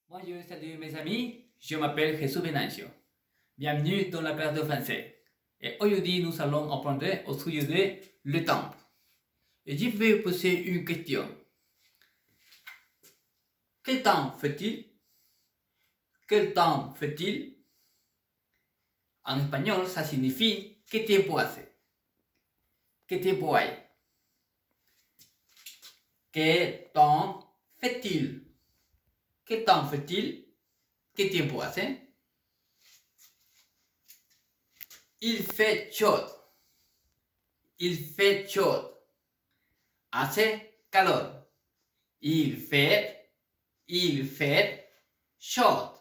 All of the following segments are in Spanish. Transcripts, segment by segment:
Bonjour, salut mes amis, je m'appelle Jesús Venancio. Bienvenue dans la classe de français. Et aujourd'hui, nous allons apprendre au sujet de le temps. Et je vais poser une question. Quel temps fait-il? Quel temps fait-il? En espagnol, ça signifie ¿qué tiempo hace? ¿Qué tiempo hay? ¿Qué temps fait-il? ¿Qué temps fait-il? ¿Qué tiempo hace? Il fait chaud. Il fait chaud. Hace calor. Il fait chaud.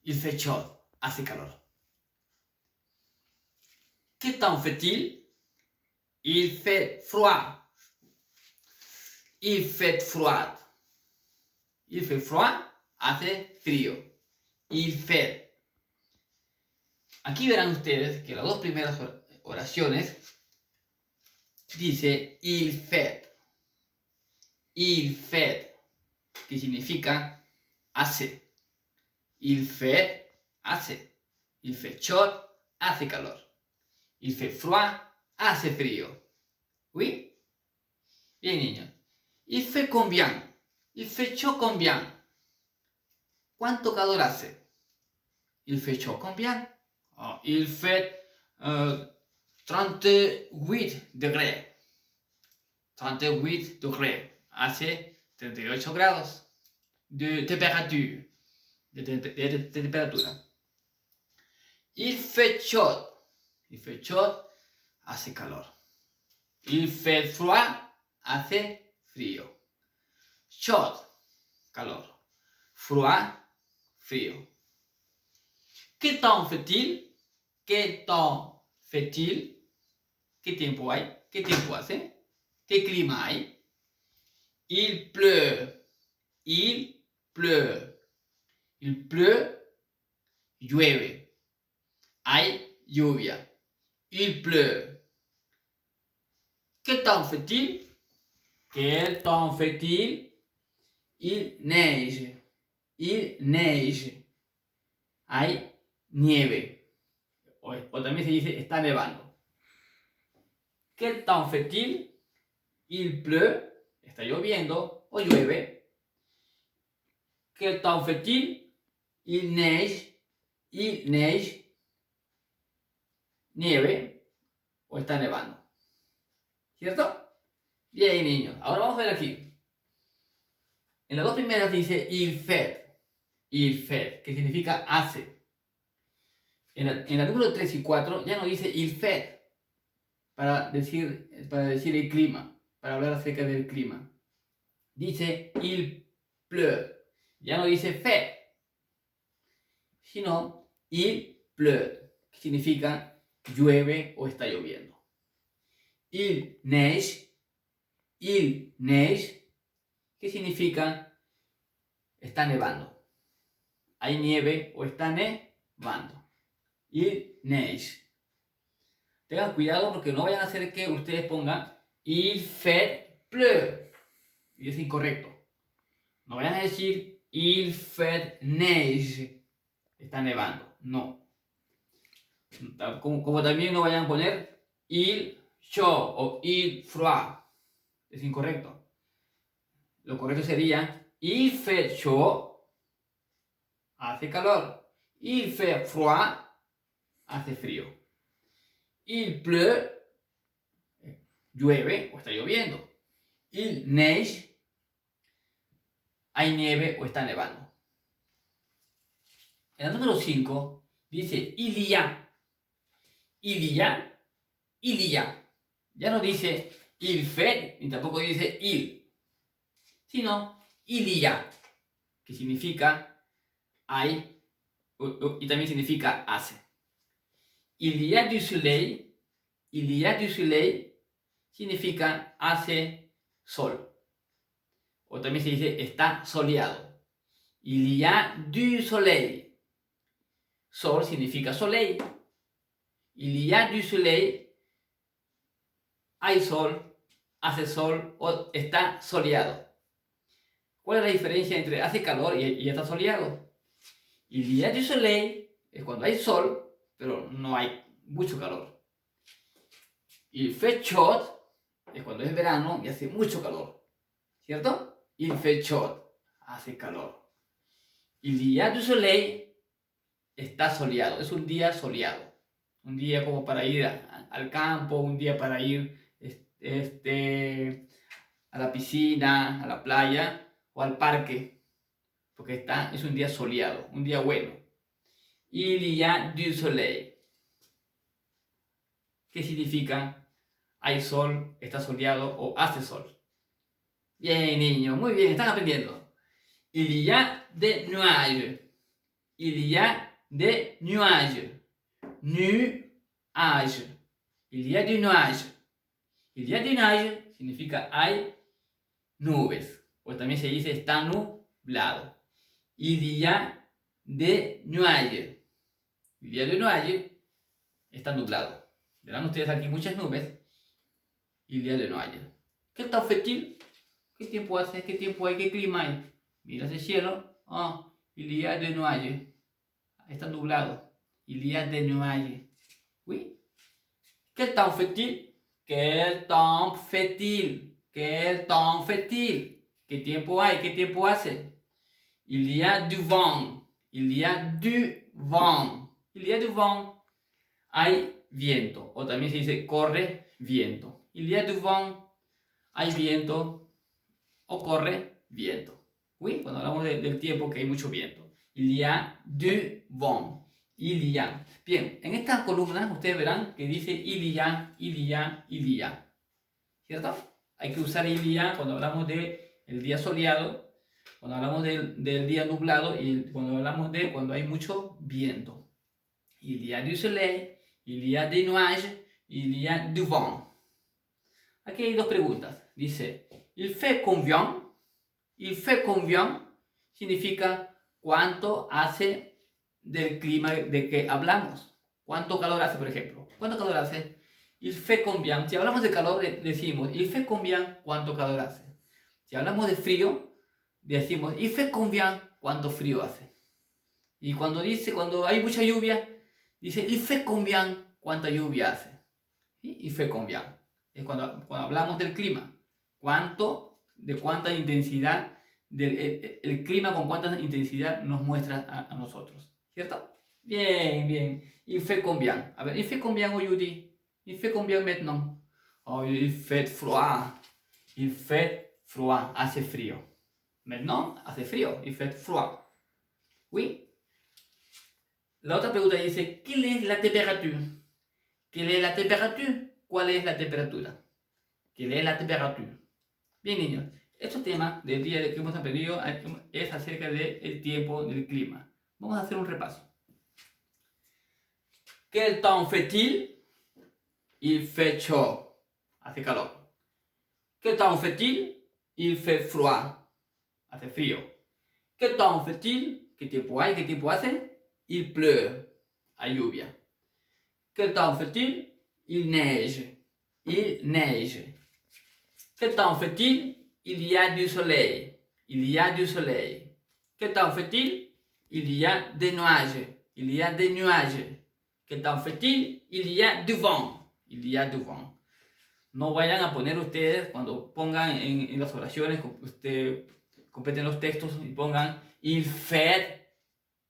Il fait chaud. Hace calor. ¿Qué temps fait-il? Il fait froid. Il fait froid. Il fait froid. Hace frío. Il fait. Aquí verán ustedes que las dos primeras oraciones dice il fait, que significa hace. Il fait, hace. Il fait chaud, hace calor. Il fait froid, hace frío. ¿Oui? Bien, niños. Il fait combien? Il fait chaud combien? ¿Cuánto calor hace? Il fait chaud combien? Oh, il fait 38 degrés. 38 degrés. Hace 38 grados de temperatura. De temperatura. Il fait chaud. Il fait chaud, hace calor. Il fait froid, hace frío. Chaud, calor. Froid, frío. ¿Qué temps fait-il? ¿Qué temps fait-il? ¿Qué tiempo hay? ¿Qué tiempo hace? ¿Qué clima hay? Il pleut. Il pleut. Il pleut. Llueve. Hay lluvia. Il pleut. ¿Qué temps fait-il? ¿Qué temps fait-il? Il neige. Il neige. Hay nieve. O también se dice está nevando. ¿Qué temps fait-il? Il pleut. Está lloviendo o llueve. ¿Qué temps fait-il? Il neige. Il neige. Nieve o está nevando. ¿Cierto? Bien, niños. Ahora vamos a ver aquí. En las dos primeras dice il fait. Il fait, que significa hace. En la número 3 y 4 ya no dice il fait para decir el clima, para hablar acerca del clima. Dice il pleut. Ya no dice fait, sino il pleut, que significa llueve o está lloviendo. Il neige, que significa está nevando. Hay nieve o está nevando. Il neige. Tengan cuidado porque no vayan a hacer que ustedes pongan il fait pleut. Y es incorrecto. No vayan a decir il fait neige. Está nevando. No. Como también no vayan a poner il chaud o il froid. Es incorrecto. Lo correcto sería il fait chaud. Hace calor. Il fait froid. Hace frío. Il pleut. Llueve o está lloviendo. Il neige. Hay nieve o está nevando. En el número 5 dice il y a. Il y a. Il y a. Ya no dice il fait ni tampoco dice il, sino il y a, que significa hay y también significa hace. Il y a du soleil. Il y a du soleil significa hace sol. O también se dice está soleado. Il y a du soleil. Sol significa soleil. Il y a du soleil. Hay sol, hace sol o está soleado. ¿Cuál es la diferencia entre hace calor y está soleado? Il y a du soleil es cuando hay sol, pero no hay mucho calor. Il fait chaud es cuando es verano y hace mucho calor. ¿Cierto? Il fait chaud, hace calor. Il y a du soleil, está soleado, es un día soleado. Un día como para ir al campo, un día para ir a la piscina, a la playa o al parque, porque es un día soleado, un día bueno. Il y a du soleil. ¿Qué significa? Hay sol, está soleado o hace sol. Bien, niños, muy bien, están aprendiendo. Il y a des nuages. Il y a des nuages. Nuages. Il y a du nuage. Il y a du nuage significa hay nubes. O también se dice está nublado. Il y a des nuages. Il y a des nuages. Está nublado. Verán ustedes aquí muchas nubes. Il y a des nuages. ¿Qué temps fait-il? ¿Qué tiempo hace? ¿Qué tiempo hay? ¿Qué clima hay? Mira ese cielo. Oh, il y a des nuages. Está nublado. Il y a des nuages. Oui. Quel temps fait-il? Quel temps fait-il? Quel temps fait-il? ¿Qué tiempo hay? ¿Qué tiempo hace? Il y a du vent. Il y a du vent. Il y a du vent. Hay viento. O también se dice corre viento. Il y a du vent. Hay viento. O corre viento. Oui, cuando hablamos del tiempo que hay mucho viento. Il y a du vent. Il y a. Bien, en esta columna ustedes verán que dice il y a, il y a, il y a. ¿Cierto? Hay que usar il y a cuando hablamos del día soleado, cuando hablamos del día nublado y cuando hablamos de cuando hay mucho viento. Il y a du soleil, il y a des nuages, il y a du vent. Aquí hay dos preguntas. Dice, il fait combien? Il fait combien significa cuánto hace del clima de que hablamos. ¿Cuánto calor hace, por ejemplo? ¿Cuánto calor hace? Il fait combien. Si hablamos de calor, decimos il fait combien, ¿cuánto calor hace? Si hablamos de frío, decimos il fait combien, ¿cuánto frío hace? Y cuando hay mucha lluvia, dice il fait combien, ¿cuánta lluvia hace? ¿Sí? Il fait combien. Es cuando hablamos del clima. De cuánta intensidad, el clima con cuánta intensidad nos muestra a nosotros. ¿Cierto? Bien, bien. Il fait combien? A ver, il fait combien aujourd'hui? Il fait combien maintenant? Oh, il fait froid. Il fait froid. Hace frío. Maintenant, hace frío. Il fait froid. Oui. La otra pregunta dice, ¿quelle est la température? ¿Quelle est la température? ¿Cuál es la temperatura? ¿Quelle est la température? Bien, niños. Este tema del día que hemos aprendido es acerca del tiempo, del clima. Vamos a hacer un repaso. Quel temps fait-il? Il fait chaud. Hace calor. Quel temps fait-il? Il fait froid. Hace frío. Quel temps fait-il? ¿Qué tiempo hay? ¿Qué tiempo hace? Il pleut. Hay lluvia. Quel temps fait-il? Il neige. Il neige. Quel temps fait-il? Il y a du soleil. Il y a du soleil. Quel temps fait-il? Il y a des nuages. Il y a des nuages. Quel temps fait-il? Il y a du vent. Il y a du vent. No vayan a poner ustedes, cuando pongan en las oraciones, completen los textos y pongan il fait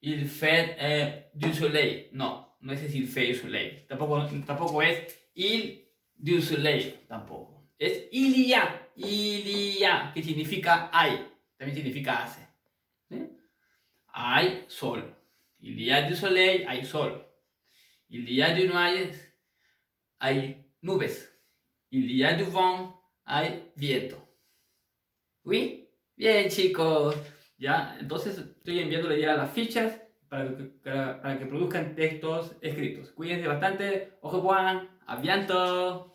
du soleil. No, no es decir fait du soleil. Tampoco es il du soleil. Tampoco. Es il y a, que significa hay. También significa hace. ¿Sí? Hay sol. Il y a du soleil, hay sol. Il y a du nuages, hay nubes. Il y a du vent, hay viento. ¿Oui? Bien, chicos. Ya, entonces estoy enviándole ya las fichas para que produzcan textos escritos. Cuídense bastante. Au revoir. A bientôt.